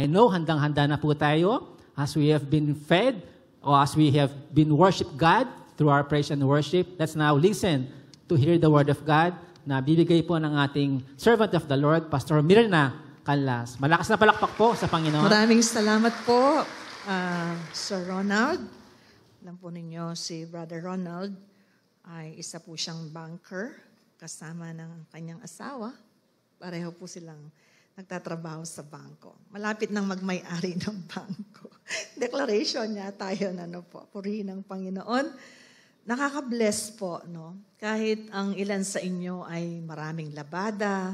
I know handang-handa na po tayo as we have been fed or as we have been worship God through our praise and worship. Let's now listen to hear the word of God na bibigay po ng ating servant of the Lord, Pastor Mirna Canlas. Malakas na palakpak po sa Panginoon. Maraming salamat po, Sir Ronald. Alam po ninyo, si Brother Ronald ay isa po siyang banker kasama ng kanyang asawa. Pareho po silang nagtatrabaho sa bangko. Malapit nang magmay-ari ng bangko. Declaration niya tayo na purihin ng Panginoon. Nakaka-bless po, no? Kahit ang ilan sa inyo ay maraming labada,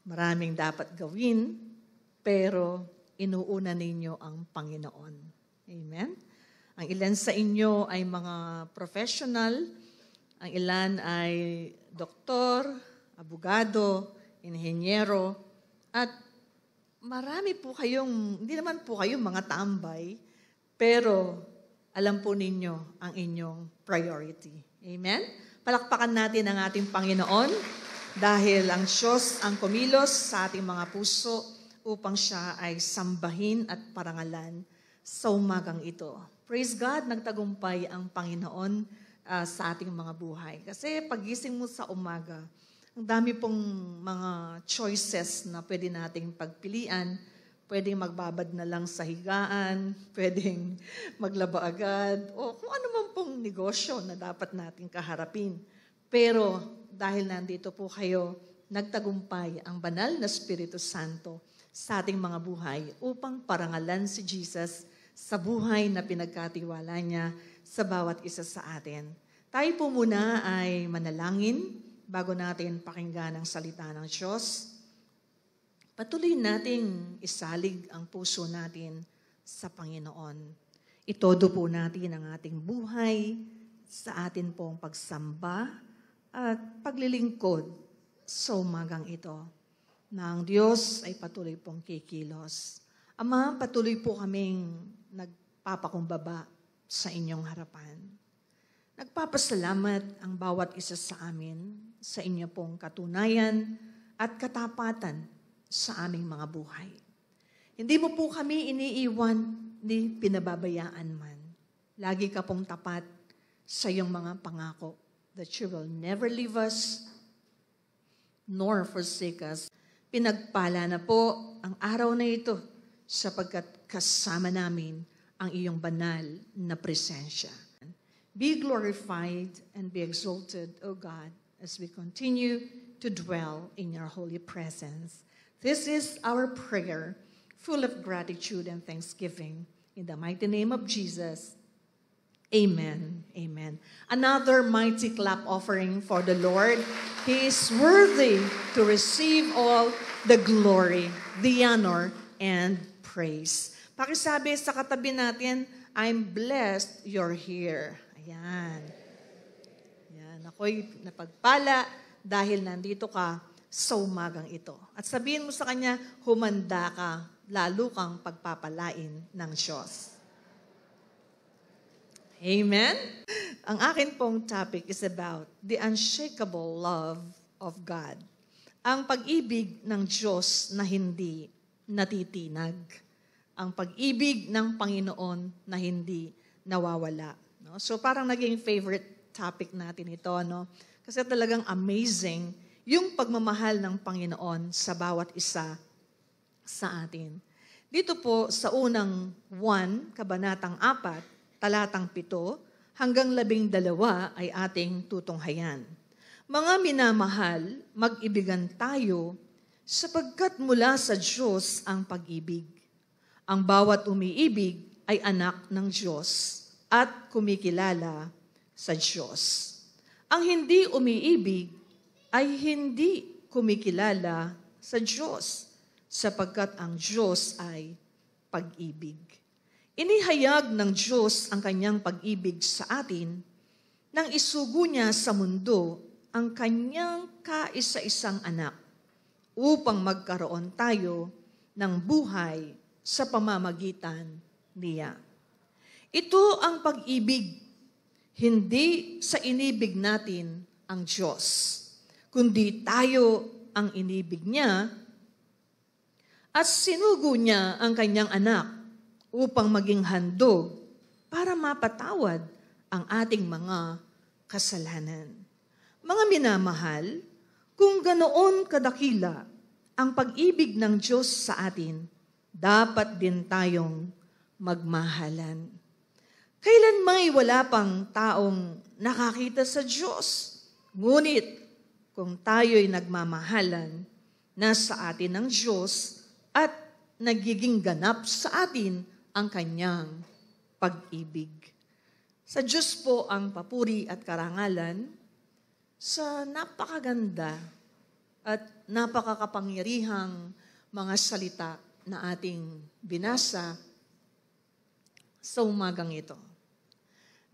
maraming dapat gawin, pero inuuna ninyo ang Panginoon. Amen? Ang ilan sa inyo ay mga professional, ang ilan ay doktor, abogado, inhenyero, at marami po kayong, hindi naman po kayong mga tambay, pero alam po ninyo ang inyong priority. Amen? Palakpakan natin ang ating Panginoon dahil ang Diyos ang kumilos sa ating mga puso upang siya ay sambahin at parangalan sa umagang ito. Praise God, nagtagumpay ang Panginoon sa ating mga buhay. Kasi pagising mo sa umaga, ang dami pong mga choices na pwede nating pagpilian. Pwedeng magbabad na lang sa higaan, pwedeng maglaba agad, o kung ano man pong negosyo na dapat nating kaharapin. Pero dahil nandito po kayo, nagtagumpay ang banal na Espiritu Santo sa ating mga buhay upang parangalan si Jesus sa buhay na pinagkatiwala niya sa bawat isa sa atin. Tayo po muna ay manalangin bago natin pakinggan ang salita ng Diyos. Patuloy nating isalig ang puso natin sa Panginoon. Itodo po natin ang ating buhay sa atin pong pagsamba at paglilingkod sa umagang ito. Na ang Diyos ay patuloy pong kikilos. Ama, patuloy po kaming nagpapakumbaba sa inyong harapan. Nagpapasalamat ang bawat isa sa amin sa inyo pong katunayan at katapatan sa aming mga buhay. Hindi mo po kami iniiwan ni pinababayaan man. Lagi ka pong tapat sa iyong mga pangako that you will never leave us nor forsake us. Pinagpala na po ang araw na ito sapagkat kasama namin ang iyong banal na presensya. Be glorified and be exalted, O God, as we continue to dwell in your holy presence. This is our prayer, full of gratitude and thanksgiving. In the mighty name of Jesus, amen. Amen. Another mighty clap offering for the Lord. He is worthy to receive all the glory, the honor, and praise. Pakisabi sa katabi natin, I'm blessed you're here. Ayan. Ayan. Ako'y napagpala dahil nandito ka sa umagang ito. At sabihin mo sa kanya, humanda ka, lalo kang pagpapalain ng Diyos. Amen? Ang akin pong topic is about the unshakable love of God. Ang pag-ibig ng Diyos na hindi natitinag. Ang pag-ibig ng Panginoon na hindi nawawala. No? So parang naging favorite topic natin ito. No? Kasi talagang amazing yung pagmamahal ng Panginoon sa bawat isa sa atin. Dito po sa unang 1, Kabanatang 4, Talatang 7, hanggang 12 ay ating tutunghayan. Mga minamahal, mag-ibigan tayo sapagkat mula sa Diyos ang pag-ibig. Ang bawat umiibig ay anak ng Diyos at kumikilala sa Diyos. Ang hindi umiibig ay hindi kumikilala sa Diyos, sapagkat ang Diyos ay pag-ibig. Inihayag ng Diyos ang kanyang pag-ibig sa atin nang isugo niya sa mundo ang kanyang kaisa-isang anak upang magkaroon tayo ng buhay sa pamamagitan niya. Ito ang pag-ibig, hindi sa inibig natin ang Diyos, kundi tayo ang inibig niya At sinugo niya ang kanyang anak upang maging handog para mapatawad ang ating mga kasalanan. Mga minamahal, kung ganoon kadakila ang pag-ibig ng Diyos sa atin, dapat din tayong magmahalan. Kailan may wala pang taong nakakita sa Diyos, ngunit kung tayo'y nagmamahalan, nasa atin ang Diyos at nagiging ganap sa atin ang kanyang pag-ibig. Sa Diyos po ang papuri at karangalan sa napakaganda at napakakapangyarihang mga salita na ating binasa sa umagang ito.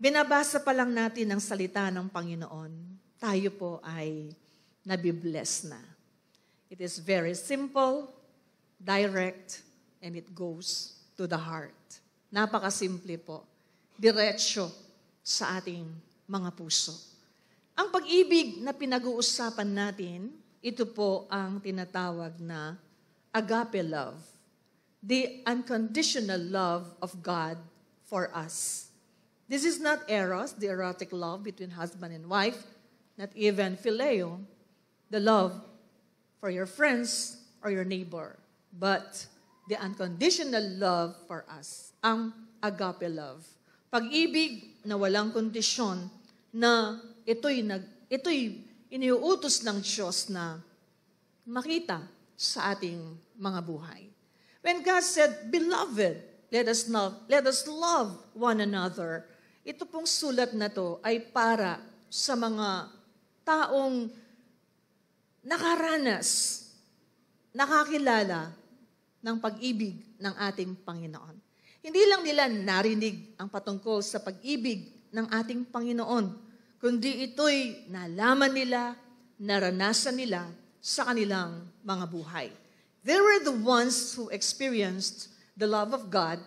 Binabasa pa lang natin ang salita ng Panginoon, tayo po ay nabibless na. It is very simple, direct, and it goes to the heart. Napakasimple po. Diretsyo sa ating mga puso. Ang pag-ibig na pinag-uusapan natin, ito po ang tinatawag na agape love. The unconditional love of God for us. This is not eros, the erotic love between husband and wife, not even phileo, the love for your friends or your neighbor, but the unconditional love for us, ang agape love. Pag-ibig na walang kondisyon na ito'y iniuutos ng Diyos na makita sa ating mga buhay. When God said, "Beloved, let us love one another," ito pong sulat na to ay para sa mga taong nakaranas, nakakilala ng pag-ibig ng ating Panginoon. Hindi lang nila narinig ang patungkol sa pag-ibig ng ating Panginoon, kundi ito'y nalaman nila, naranasan nila sa kanilang mga buhay. They were the ones who experienced the love of God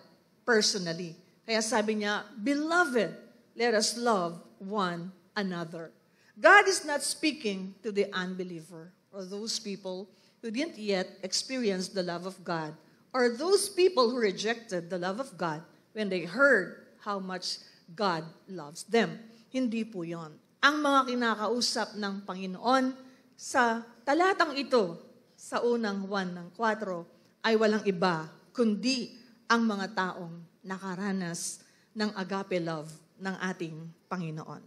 personally. Kaya sabi niya, "Beloved, let us love one another." God is not speaking to the unbeliever or those people who didn't yet experience the love of God or those people who rejected the love of God when they heard how much God loves them. Hindi po yon. Ang mga kinakausap ng Panginoon sa talatang ito, sa unang 1:4, ay walang iba kundi ang mga taong nakaranas ng agape love ng ating Panginoon.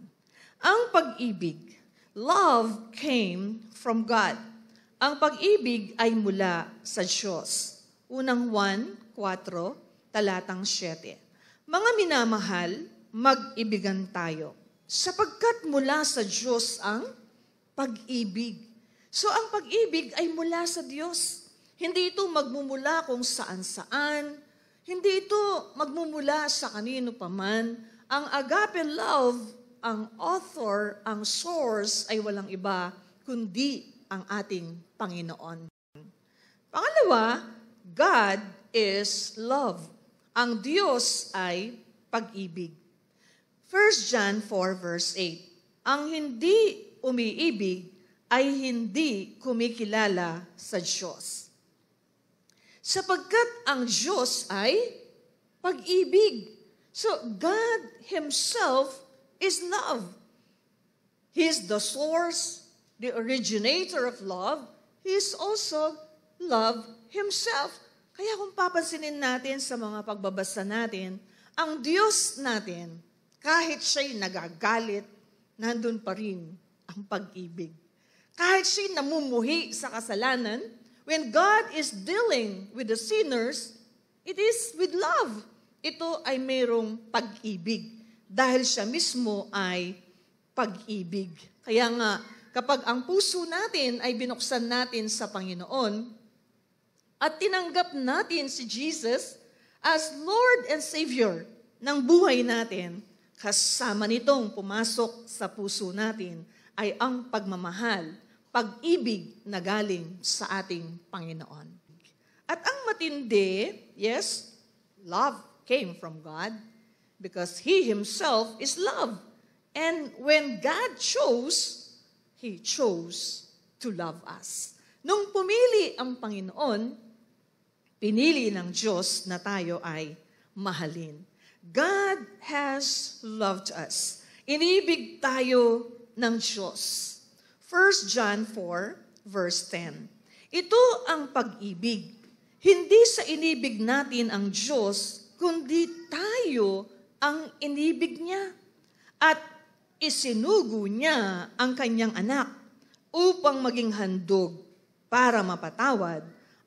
Ang pag-ibig, love came from God. Ang pag-ibig ay mula sa Diyos. Unang 1:4, talatang 7. Mga minamahal, mag-ibigan tayo, sapagkat mula sa Diyos ang pag-ibig. So ang pag-ibig ay mula sa Diyos. Hindi ito magmumula kung saan-saan. Hindi ito magmumula sa kanino paman. Ang agape love, ang author, ang source ay walang iba kundi ang ating Panginoon. Pangalawa, God is love. Ang Diyos ay pag-ibig. 1 John 4:8. Ang hindi umiibig ay hindi kumikilala sa Diyos. Sapagkat ang Diyos ay pag-ibig. So God Himself is love. He is the source, the originator of love. He is also love Himself. Kaya kung papansinin natin sa mga pagbabasa natin, ang Diyos natin, kahit siya'y nagagalit, nandun pa rin ang pag-ibig. Kahit siya'y namumuhi sa kasalanan, when God is dealing with the sinners, it is with love. Ito ay mayroong pag-ibig dahil siya mismo ay pag-ibig. Kaya nga, kapag ang puso natin ay binuksan natin sa Panginoon at tinanggap natin si Jesus as Lord and Savior ng buhay natin, kasama nitong pumasok sa puso natin ay ang pagmamahal, pag-ibig na galing sa ating Panginoon. At ang matindi, yes, love came from God because He Himself is love. And when God chose, He chose to love us. Nung pumili ang Panginoon pinili ng Diyos na tayo ay mahalin. God has loved us. Inibig tayo ng Diyos. 1 John 4, verse 10. Ito ang pag-ibig. Hindi sa inibig natin ang Diyos, kundi tayo ang inibig niya. At isinugo niya ang kanyang anak upang maging handog para mapatawad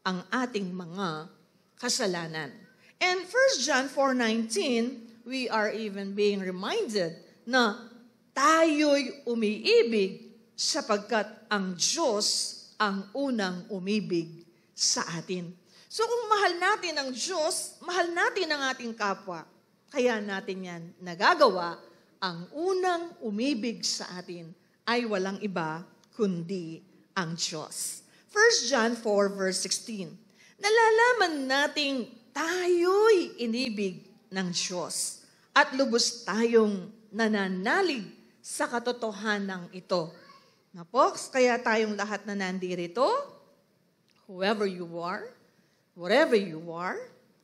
ang ating mga kasalanan. And 1 John 4:19, we are even being reminded na tayo'y umiibig sapagkat ang Diyos ang unang umibig sa atin. So kung mahal natin ang Diyos, mahal natin ang ating kapwa. Kaya natin yan nagagawa. Ang unang umibig sa atin ay walang iba kundi ang Diyos. 1 John 4 verse 16. Nalalaman nating tayo'y inibig ng Diyos at lubos tayong nananalig sa katotohanan ito. Na po, kaya tayong lahat na nandirito, whoever you are, whatever you are,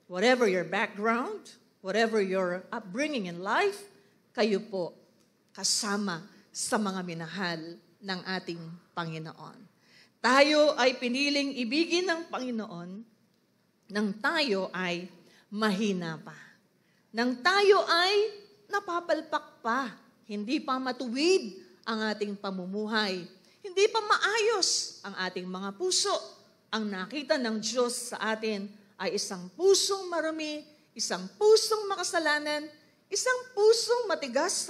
whatever your background, whatever your upbringing in life, kayo po kasama sa mga minahal ng ating Panginoon. Tayo ay piniling ibigin ng Panginoon nang tayo ay mahina pa. Nang tayo ay napapalpak pa, hindi pa matuwid ang ating pamumuhay, hindi pa maayos ang ating mga puso. Ang nakita ng Diyos sa atin ay isang pusong marumi, isang pusong makasalanan, isang pusong matigas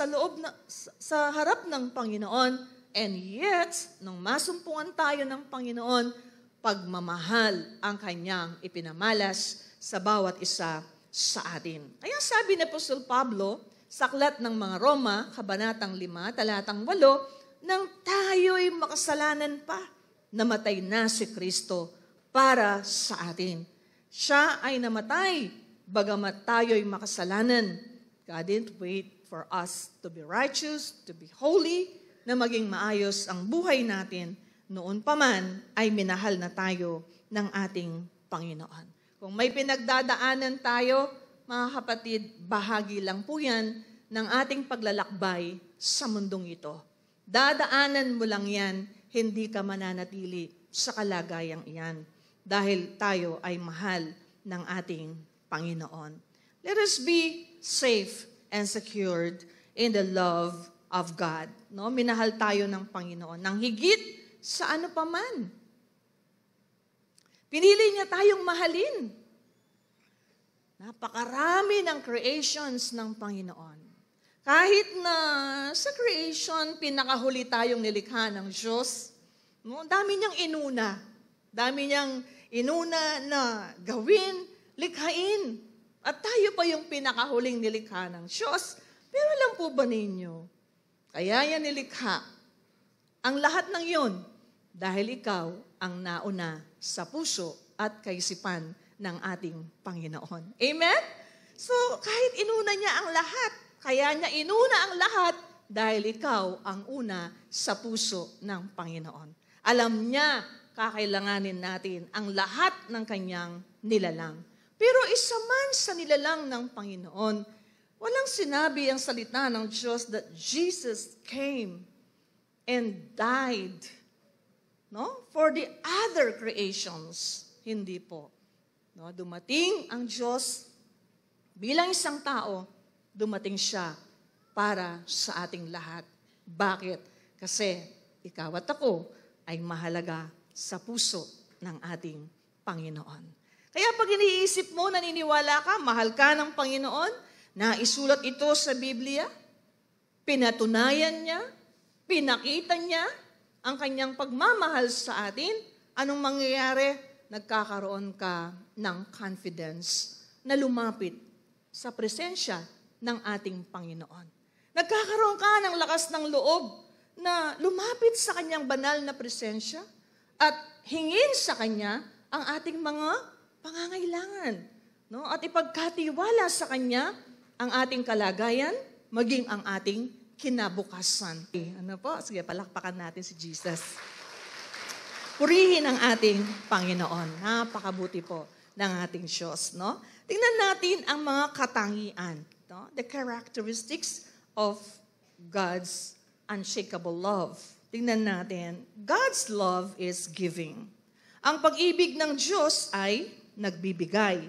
sa harap ng Panginoon, and yet, nung masumpungan tayo ng Panginoon, pagmamahal ang Kanyang ipinamalas sa bawat isa sa atin. Kaya sabi ni Apostol Pablo, sa aklat ng mga Roma, Kabanatang 5, Talatang 8, nang tayo'y makasalanan pa, namatay na si Kristo para sa atin. Siya ay namatay, bagamat tayo'y makasalanan. God didn't wait for us to be righteous, to be holy, na maging maayos ang buhay natin. Noon pa man ay minahal na tayo ng ating Panginoon. Kung may pinagdadaanan tayo, mga kapatid, bahagi lang po yan ng ating paglalakbay sa mundong ito. Dadaanan mo lang yan, hindi ka mananatili sa kalagayang iyan dahil tayo ay mahal ng ating Panginoon. Let us be safe and secured in the love of God. No? Minahal tayo ng Panginoon nang higit sa ano paman. Pinili niya tayong mahalin. Napakarami ng creations ng Panginoon. Kahit na sa creation, pinakahuli tayong nilikha ng Diyos, no? Dami niyang inuna. Dami niyang inuna na gawin, likhain. At tayo pa yung pinakahuling nilikha ng Diyos. Pero alam po ba ninyo, kaya yan nilikha ang lahat ng yon dahil ikaw ang nauna sa puso at kaisipan ng ating Panginoon. Amen? So, kahit inuna niya ang lahat, kaya niya inuna ang lahat dahil ikaw ang una sa puso ng Panginoon. Alam niya, kakailanganin natin ang lahat ng kanyang nilalang. Pero isa man sa nilalang ng Panginoon, walang sinabi ang salita ng Diyos that Jesus came and died, no? For the other creations. Hindi po. No? Dumating ang Diyos bilang isang tao, dumating siya para sa ating lahat. Bakit? Kasi ikaw at ako ay mahalaga sa puso ng ating Panginoon. Kaya pag iniisip mo, naniniwala ka, mahal ka ng Panginoon, na isulat ito sa Biblia, pinatunayan niya, pinakita niya ang kanyang pagmamahal sa atin, anong mangyayari? Nagkakaroon ka ng confidence na lumapit sa presensya ng ating Panginoon. Nagkakaroon ka ng lakas ng loob na lumapit sa kanyang banal na presensya at hingin sa kanya ang ating mga pangangailangan. No? At ipagkatiwala sa kanya ang ating kalagayan, maging ang ating kinabukasan. Ano po? Sige, palakpakan natin si Jesus. Purihin ang ating Panginoon. Napakabuti po. ng ating Diyos. No? Tingnan natin ang mga katangian, no? The characteristics of God's unshakable love. Tingnan natin, God's love is giving. Ang pag-ibig ng Diyos ay nagbibigay.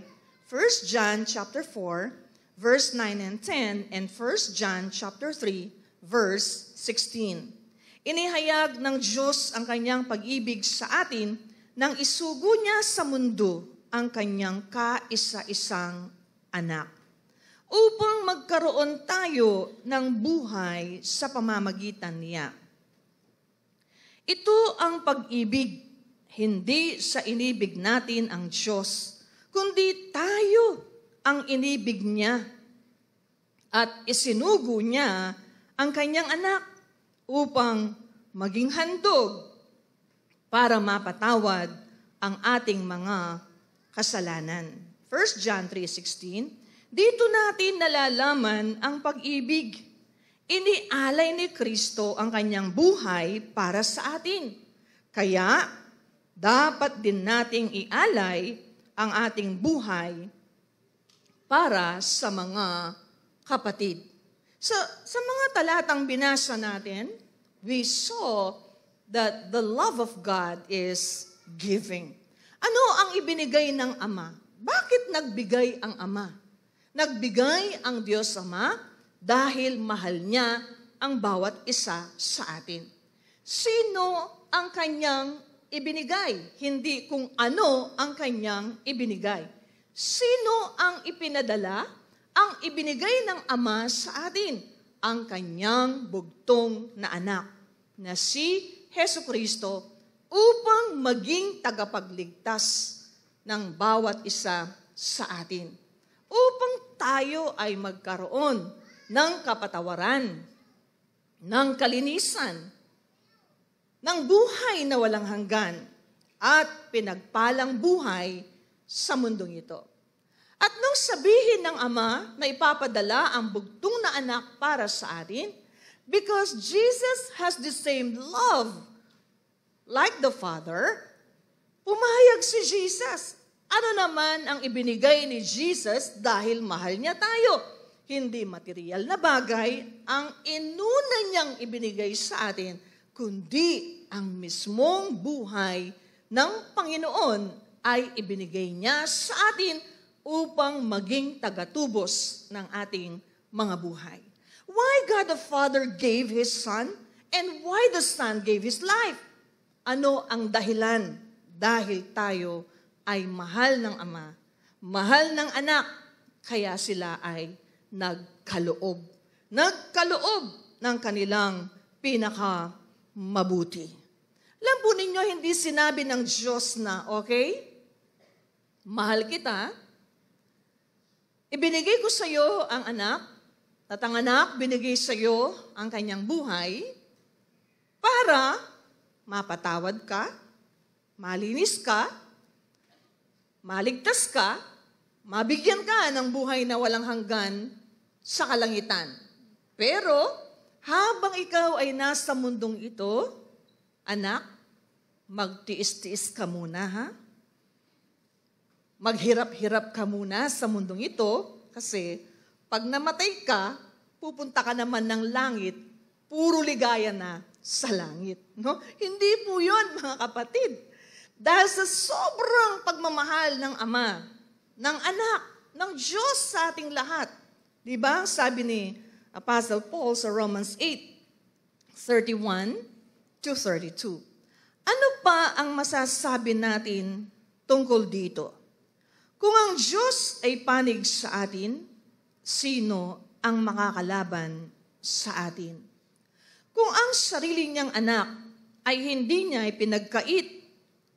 1 John chapter 4, verse 9 and 10, and 1 John chapter 3, verse 16. Inihayag ng Diyos ang kanyang pag-ibig sa atin nang isugo niya sa mundo ang kanyang kaisa-isang anak, upang magkaroon tayo ng buhay sa pamamagitan niya. Ito ang pag-ibig, hindi sa inibig natin ang Diyos, kundi tayo ang inibig niya at isinugo niya ang kanyang anak upang maging handog para mapatawad ang ating mga kasalanan. 1 John 3:16, dito natin nalalaman ang pag-ibig. Inialay ni Kristo ang kanyang buhay para sa atin. Kaya, dapat din nating ialay ang ating buhay para sa mga kapatid. So, sa mga talatang binasa natin, we saw that the love of God is giving. Ano ang ibinigay ng Ama? Bakit nagbigay ang Ama? Nagbigay ang Diyos Ama dahil mahal niya ang bawat isa sa atin. Sino ang kanyang ibinigay? Hindi kung ano ang kanyang ibinigay. Sino ang ipinadala? Ang ibinigay ng Ama sa atin, ang kanyang bugtong na anak, na si Hesukristo, upang maging tagapagligtas ng bawat isa sa atin. Upang tayo ay magkaroon ng kapatawaran, ng kalinisan, ng buhay na walang hanggan, at pinagpalang buhay sa mundong ito. At nung sabihin ng Ama na ipapadala ang bugtong na anak para sa atin, because Jesus has the same love like the Father, pumayag si Jesus. Ano naman ang ibinigay ni Jesus dahil mahal niya tayo? Hindi material na bagay ang inuna niyang ibinigay sa atin, kundi ang mismong buhay ng Panginoon ay ibinigay niya sa atin upang maging tagatubos ng ating mga buhay. Why God the Father gave His Son and why the Son gave His life? Ano ang dahilan? Dahil tayo ay mahal ng Ama, mahal ng anak, kaya sila ay nagkaloob. Nagkaloob ng kanilang pinakamabuti. Alam po ninyo, hindi sinabi ng Diyos na, okay, mahal kita, ibinigay ko sa iyo ang anak, at ang anak binigay sa iyo ang kanyang buhay para mapatawad ka, malinis ka, maligtas ka, mabigyan ka ng buhay na walang hanggan sa kalangitan. Pero, habang ikaw ay nasa mundong ito, anak, magtiis-tiis ka muna, ha? Maghirap-hirap ka muna sa mundong ito, kasi pag namatay ka, pupunta ka naman ng langit, puro ligaya na sa langit. No? Hindi po yun, mga kapatid. Dahil sa sobrang pagmamahal ng Ama, ng anak, ng Diyos sa ating lahat. Diba? Sabi ni Apostle Paul sa Romans 8:31-32. Ano pa ang masasabi natin tungkol dito? Kung ang Diyos ay panig sa atin, sino ang makakalaban sa atin? Kung ang sarili niyang anak ay hindi niya ipinagkait,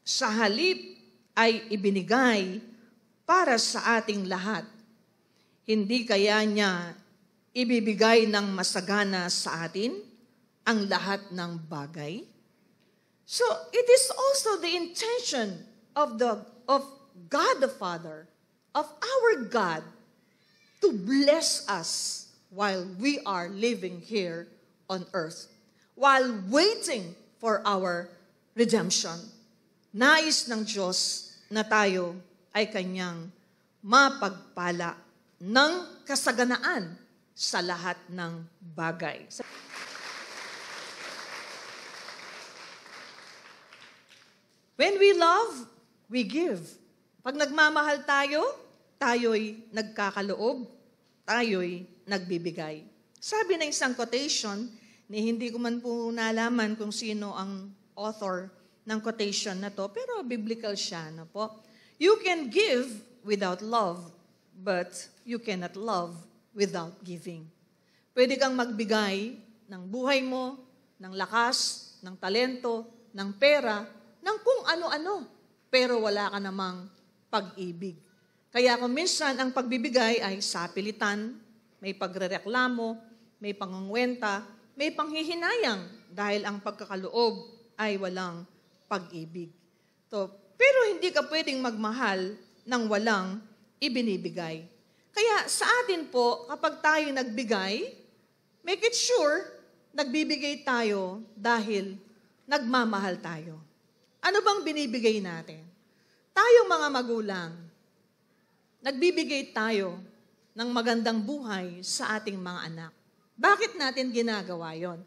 sa halip ay ibinigay para sa ating lahat, hindi kaya niya ibibigay ng masagana sa atin ang lahat ng bagay? So, it is also the intention of God the Father, of our God, to bless us while we are living here on earth, while waiting for our redemption. Nais ng Diyos na tayo ay kanyang mapagpala ng kasaganaan sa lahat ng bagay. When we love, we give. Pag nagmamahal tayo, tayo'y nagkakaloob, tayo'y nagbibigay. Sabi ng isang quotation, hindi ko man po nalaman kung sino ang author ng quotation na to, pero biblical siya. No po? You can give without love, but you cannot love without giving. Pwede kang magbigay ng buhay mo, ng lakas, ng talento, ng pera, ng kung ano-ano, pero wala ka namang pag-ibig. Kaya kung minsan ang pagbibigay ay sapilitan, may pagrereklamo, may pangungwenta, may panghihinayang dahil ang pagkakaloob ay walang pag-ibig. Pero hindi ka pwedeng magmahal ng walang ibinibigay. Kaya sa atin po, kapag tayo nagbigay, make it sure, nagbibigay tayo dahil nagmamahal tayo. Ano bang binibigay natin? Tayo mga magulang, nagbibigay tayo ng magandang buhay sa ating mga anak. Bakit natin ginagawa yon?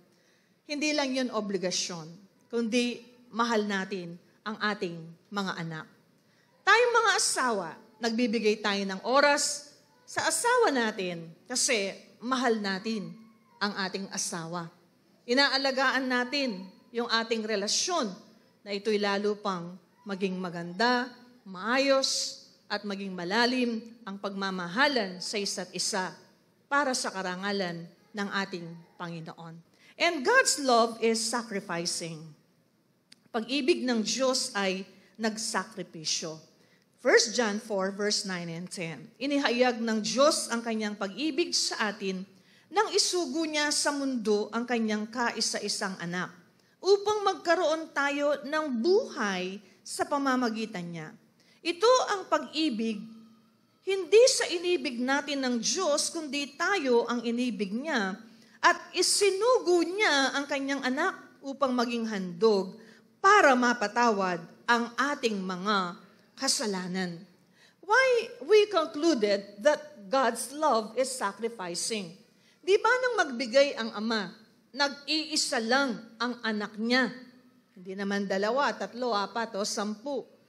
Hindi lang yon obligasyon, kundi mahal natin ang ating mga anak. Tayong mga asawa, nagbibigay tayo ng oras sa asawa natin kasi mahal natin ang ating asawa. Inaalagaan natin yung ating relasyon na ito'y lalo pang maging maganda, maayos, at maging malalim ang pagmamahalan sa isa't isa para sa karangalan ng ating Panginoon. And God's love is sacrificing. Pag-ibig ng Diyos ay nagsakripisyo. 1 John 4, verse 9 and 10. Inihayag ng Diyos ang kanyang pag-ibig sa atin nang isugo niya sa mundo ang kanyang kaisa-isang anak upang magkaroon tayo ng buhay sa pamamagitan niya. Ito ang pag-ibig, hindi sa inibig natin ng Diyos, kundi tayo ang inibig niya at isinugo niya ang kanyang anak upang maging handog para mapatawad ang ating mga kasalanan. Why we concluded that God's love is sacrificing? Di ba nang magbigay ang Ama, nag-iisa lang ang anak niya? Hindi naman 2, 3, 4 o 10.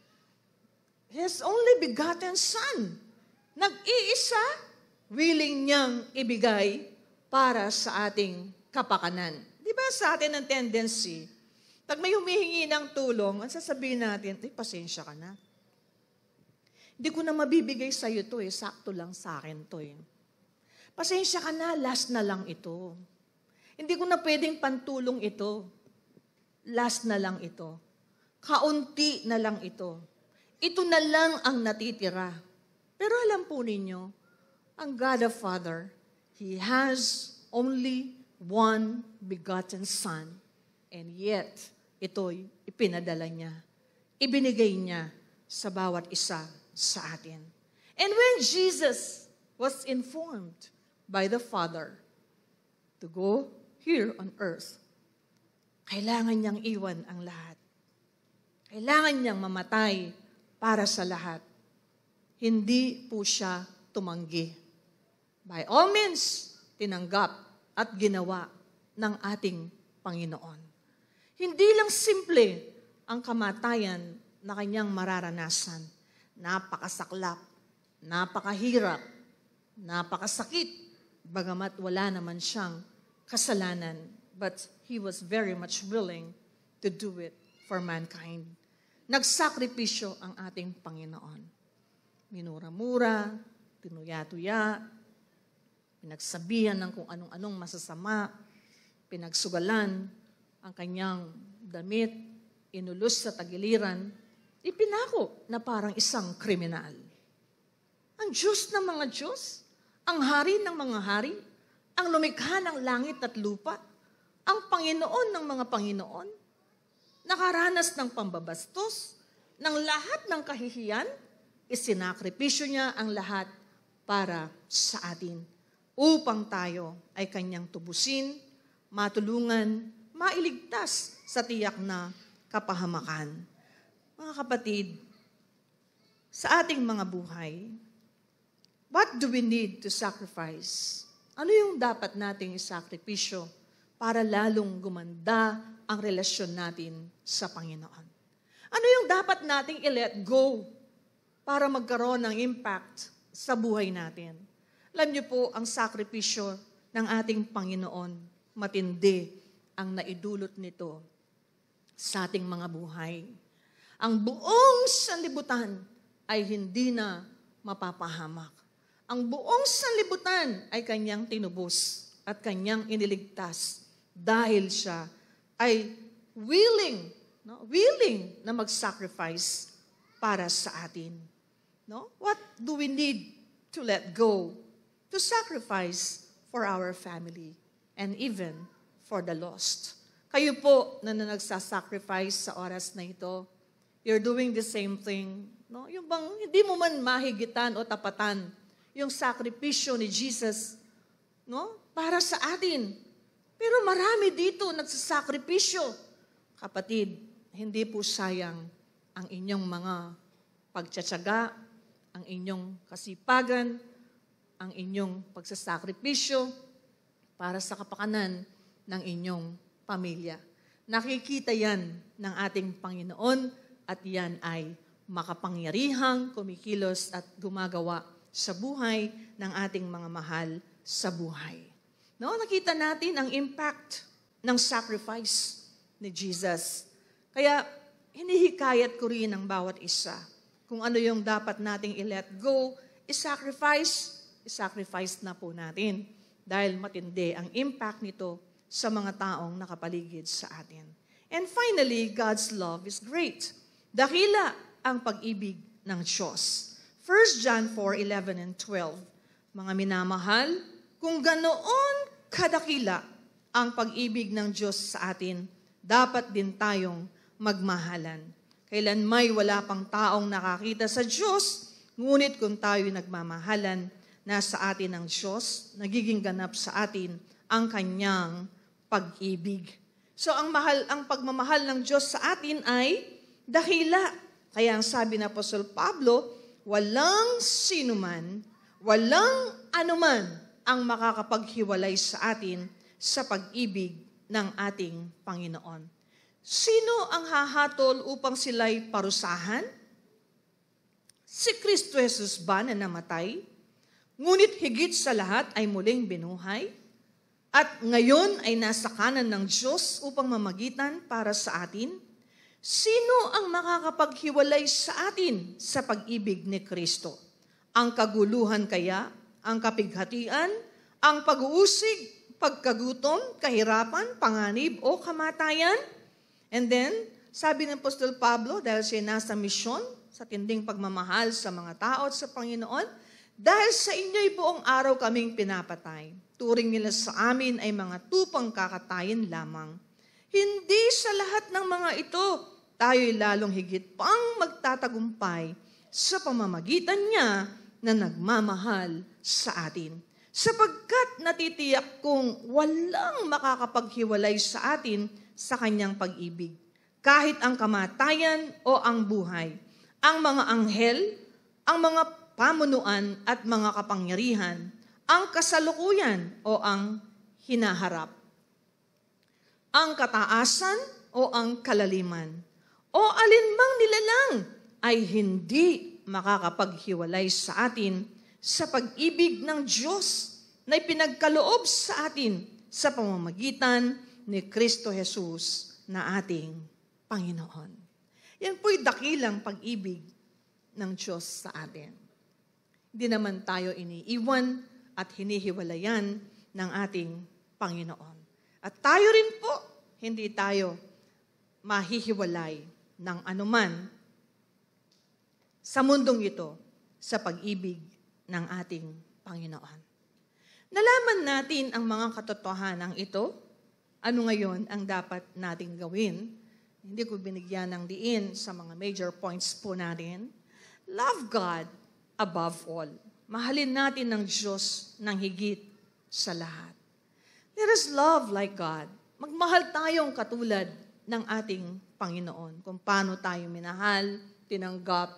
His only begotten Son. Nag-iisa, willing niyang ibigay para sa ating kapakanan. Di ba sa atin ang tendency, pag may humihingi ng tulong, ang sasabihin natin, pasensya ka na. Hindi ko na mabibigay sa iyo to sakto lang sa akin to Pasensya ka na, last na lang ito. Hindi ko na pwedeng pantulong ito. Last na lang ito. Kaunti na lang ito. Ito na lang ang natitira. Pero alam po ninyo, ang God the Father, He has only one begotten Son. And yet, ito'y ipinadala niya. Ibinigay niya sa bawat isa sa atin. And when Jesus was informed by the Father to go here on earth, kailangan niyang iwan ang lahat. Kailangan niyang mamatay para sa lahat. Hindi po siya tumanggi. By all means, tinanggap at ginawa ng ating Panginoon. Hindi lang simple ang kamatayan na kanyang mararanasan. Napakasaklap, napakahirap, napakasakit, bagamat wala naman siyang kasalanan. But He was very much willing to do it for mankind. Nagsakripisyo ang ating Panginoon. Minura-mura, tinuya-tuya, pinagsabihan ng kung anong-anong masasama, pinagsugalan ang kanyang damit, inulus sa tagiliran, ipinako na parang isang kriminal. Ang Diyos ng mga Diyos, ang Hari ng mga hari, ang lumikha ng langit at lupa, ang Panginoon ng mga Panginoon, nakaranas ng pambabastos, ng lahat ng kahihiyan, isinakripisyo niya ang lahat para sa atin, upang tayo ay kanyang tubusin, matulungan, mailigtas sa tiyak na kapahamakan. Mga kapatid, sa ating mga buhay, what do we need to sacrifice? Ano yung dapat nating isakripisyo para lalong gumanda ang relasyon natin sa Panginoon? Ano yung dapat nating i-let go para magkaroon ng impact sa buhay natin? Alam niyo po, ang sakripisyo ng ating Panginoon, matindi ang naidulot nito sa ating mga buhay. Ang buong sanlibutan ay hindi na mapapahamak. Ang buong sanlibutan ay kanyang tinubos at kanyang iniligtas dahil siya ay willing na mag-sacrifice para sa atin. No? What do we need to let go? To sacrifice for our family and even for the lost. Kayo po na nagsasacrifice sa oras na ito, you're doing the same thing. No? Yung bang hindi mo man mahigitan o tapatan yung sakripisyo ni Jesus, no? Para sa atin. Pero marami dito nagsasakripisyo. Kapatid, hindi po sayang ang inyong mga pagtsatsaga, ang inyong kasipagan, ang inyong pagsasakripisyo para sa kapakanan ng inyong pamilya. Nakikita yan ng ating Panginoon at yan ay makapangyarihang kumikilos at gumagawa sa buhay ng ating mga mahal sa buhay. No, nakita natin ang impact ng sacrifice ni Jesus. Kaya hinihikayat ko rin ang bawat isa. Kung ano yung dapat nating i-let go, i-sacrifice na po natin. Dahil matindi ang impact nito sa mga taong nakapaligid sa atin. And finally, God's love is great. Dakila ang pag-ibig ng Diyos. 1 John 4:11 and 12. Mga minamahal, kung ganoon kadakila ang pag-ibig ng Diyos sa atin, dapat din tayong magmahalan. Kailan may wala pang taong nakakita sa Diyos, ngunit kung tayo nagmamahalan, nasa atin ang Diyos, nagiging ganap sa atin ang kanyang pag-ibig. So ang pagmamahal ng Diyos sa atin ay dakila. Kaya ang sabi ng Apostol Pablo, walang sinuman, walang anuman ang makakapaghiwalay sa atin sa pag-ibig ng ating Panginoon. Sino ang hahatol upang sila'y parusahan? Si Kristo Jesus ba na namatay? Ngunit higit sa lahat ay muling binuhay? At ngayon ay nasa kanan ng Diyos upang mamagitan para sa atin? Sino ang makakapaghiwalay sa atin sa pag-ibig ni Kristo? Ang kaguluhan kaya? Ang kapighatian? Ang pag-uusig? Pagkagutom? Kahirapan? Panganib? O kamatayan? And then, sabi ng Apostol Pablo, dahil siya nasa misyon, sa tinding pagmamahal sa mga tao at sa Panginoon, dahil sa inyo'y buong araw kaming pinapatay. Turing nila sa amin ay mga tupang kakatayin lamang. Hindi sa lahat ng mga ito, tayo'y lalong higit pang magtatagumpay sa pamamagitan niya na nagmamahal sa atin. Sapagkat natitiyak kong walang makakapaghiwalay sa atin sa kanyang pag-ibig. Kahit ang kamatayan o ang buhay, ang mga anghel, ang mga pamunuan at mga kapangyarihan, ang kasalukuyan o ang hinaharap, ang kataasan o ang kalaliman, o alinmang nilalang ay hindi makakapaghiwalay sa atin sa pag-ibig ng Diyos na ipinagkaloob sa atin sa pamamagitan ni Kristo Jesus na ating Panginoon. Yan po'y dakilang pag-ibig ng Diyos sa atin. Hindi naman tayo iniiwan at hinihiwalayan ng ating Panginoon. At tayo rin po, hindi tayo mahihiwalay ng anuman sa mundong ito sa pag-ibig ng ating Panginoon. Nalaman natin ang mga katotohanan ito. Ano ngayon ang dapat nating gawin? Hindi ko binigyan ng diin sa mga major points po natin. Love God above all. Mahalin natin ng Diyos ng higit sa lahat. Let us love like God. Magmahal tayong katulad ng ating Panginoon. Kung paano tayo minahal, tinanggap,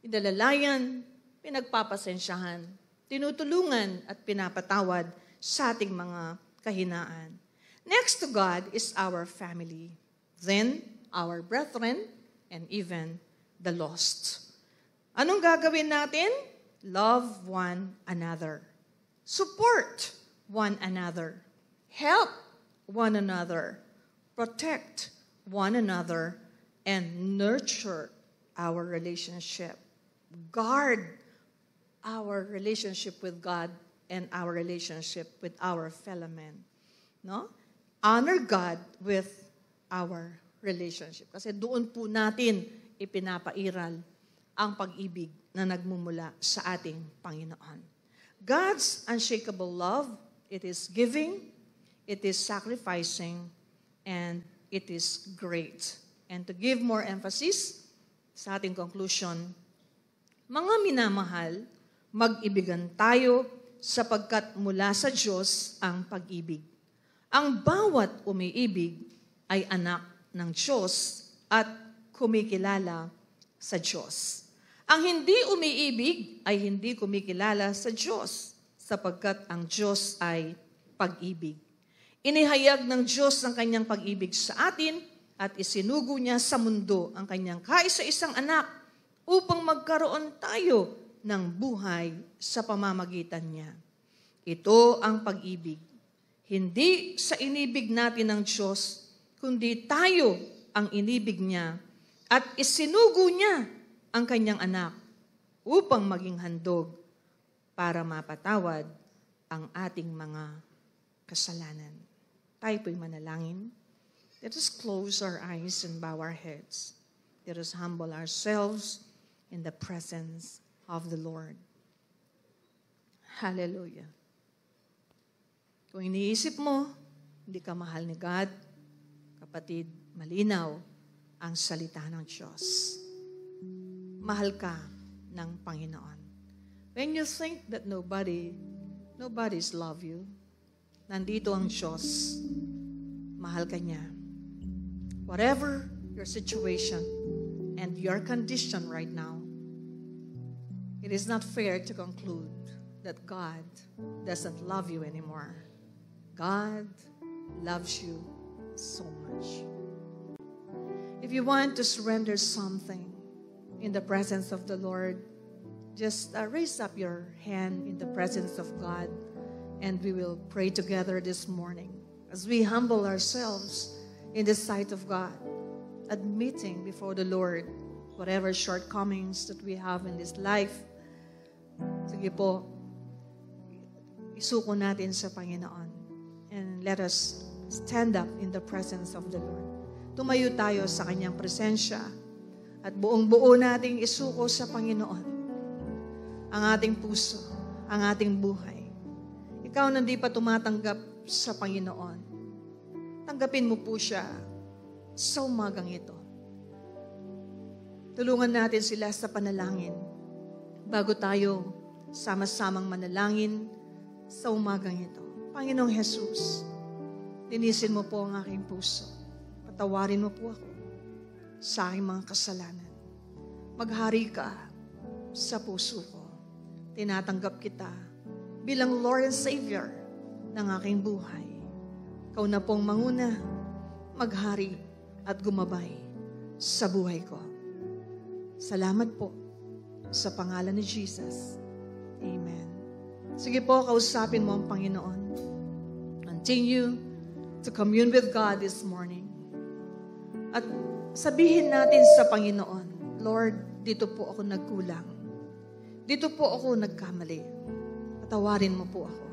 pinalalayan, pinagpapasensyahan, tinutulungan at pinapatawad sa ating mga kahinaan. Next to God is our family, then our brethren, and even the lost. Anong gagawin natin? Love one another. Support one another. Help one another. Protect one another. And nurture our relationship. Guard our relationship with God and our relationship with our fellow men. No? Honor God with our relationship. Kasi doon po natin ipinapairal ang pag-ibig na nagmumula sa ating Panginoon. God's unshakable love, it is giving, it is sacrificing, and it is great. And to give more emphasis sa ating conclusion, mga minamahal, mag-ibigan tayo sapagkat mula sa Diyos ang pag-ibig. Ang bawat umiibig ay anak ng Diyos at kumikilala sa Diyos. Ang hindi umiibig ay hindi kumikilala sa Diyos sapagkat ang Diyos ay pag-ibig. Inihayag ng Diyos ang kanyang pag-ibig sa atin at isinugo niya sa mundo ang kanyang kaisa-isang anak upang magkaroon tayo ng buhay sa pamamagitan niya. Ito ang pag-ibig. Hindi sa inibig natin ng Diyos, kundi tayo ang inibig niya at isinugo niya ang kanyang anak upang maging handog para mapatawad ang ating mga kasalanan. Tayo po'y manalangin. Let us close our eyes and bow our heads. Let us humble ourselves in the presence of the Lord. Hallelujah. Kung iniisip mo, hindi ka mahal ni God, kapatid, malinaw ang salita ng Diyos. Mahal ka ng Panginoon. When you think that nobody's love you, nandito ang Diyos. Mahal ka niya. Whatever your situation and your condition right now, it is not fair to conclude that God doesn't love you anymore. God loves you so much. If you want to surrender something in the presence of the Lord, just raise up your hand in the presence of God, and we will pray together this morning as we humble ourselves in the sight of God, admitting before the Lord whatever shortcomings that we have in this life. Sige po, isuko natin sa Panginoon. And let us stand up in the presence of the Lord. Tumayo tayo sa Kanyang presensya at buong-buo nating isuko sa Panginoon ang ating puso, ang ating buhay. Ikaw na di pa tumatanggap sa Panginoon, tanggapin mo po siya sa umagang ito. Tulungan natin sila sa panalangin bago tayo sama-samang manalangin sa umagang ito. Panginoong Jesus, linisin mo po ang aking puso. Patawarin mo po ako sa aking mga kasalanan. Maghari ka sa puso ko. Tinatanggap kita bilang Lord and Savior ng aking buhay. Ikaw na pong manguna, maghari at gumabay sa buhay ko. Salamat po sa pangalan ni Jesus. Amen. Sige po, kausapin mo ang Panginoon. Continue to commune with God this morning. At sabihin natin sa Panginoon, Lord, dito po ako nagkulang. Dito po ako nagkamali. Patawarin mo po ako.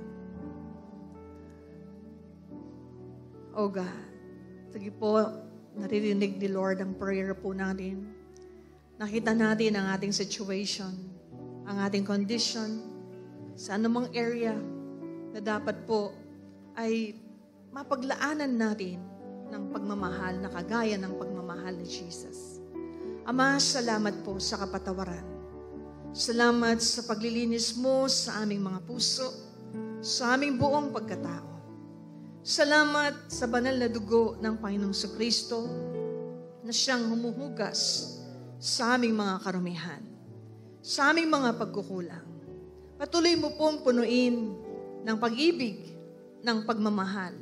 Oh God, sige po, naririnig ni Lord ang prayer po natin. Nakita natin ang ating situation, ang ating condition, sa anumang area na dapat po ay mapaglaanan natin ng pagmamahal na kagaya ng pagmamahal ni Jesus. Ama, salamat po sa kapatawaran. Salamat sa paglilinis mo sa aming mga puso, sa aming buong pagkatao. Salamat sa banal na dugo ng Panginoong Kristo na siyang humuhugas sa aming mga karumihan. sa aming mga pagkukulang. Patuloy mo pong punuin ng pag-ibig, ng pagmamahal,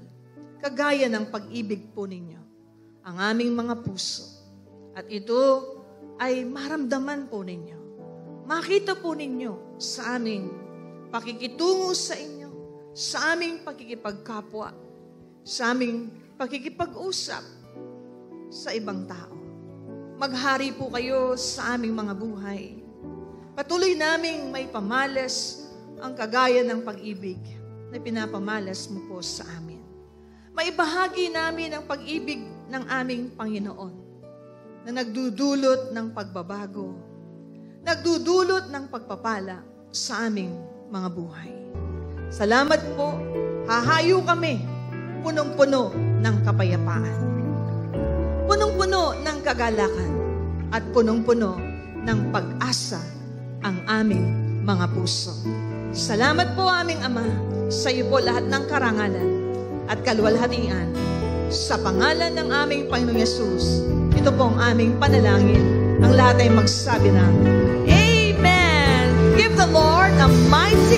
kagaya ng pag-ibig po ninyo, ang aming mga puso. At ito ay maramdaman po ninyo. Makita po ninyo sa aming pakikitungo sa inyo, sa aming pakikipagkapwa, sa aming pakikipag-usap sa ibang tao. Maghari po kayo sa aming mga buhay. Patuloy naming may pamalas ang kagaya ng pag-ibig na pinapamalas mo po sa amin. Maibahagi namin ang pag-ibig ng aming Panginoon na nagdudulot ng pagbabago, nagdudulot ng pagpapala sa aming mga buhay. Salamat po, hahayo kami, punong-puno ng kapayapaan, punong-puno ng kagalakan, at punong-puno ng pag-asa ang aming mga puso. Salamat po aming Ama, sa iyo po lahat ng karangalan at kaluwalhatian. Sa pangalan ng aming Panginoong Yesus, ito po ang aming panalangin. Ang lahat ay magsabi ng Amen! Give the Lord a mighty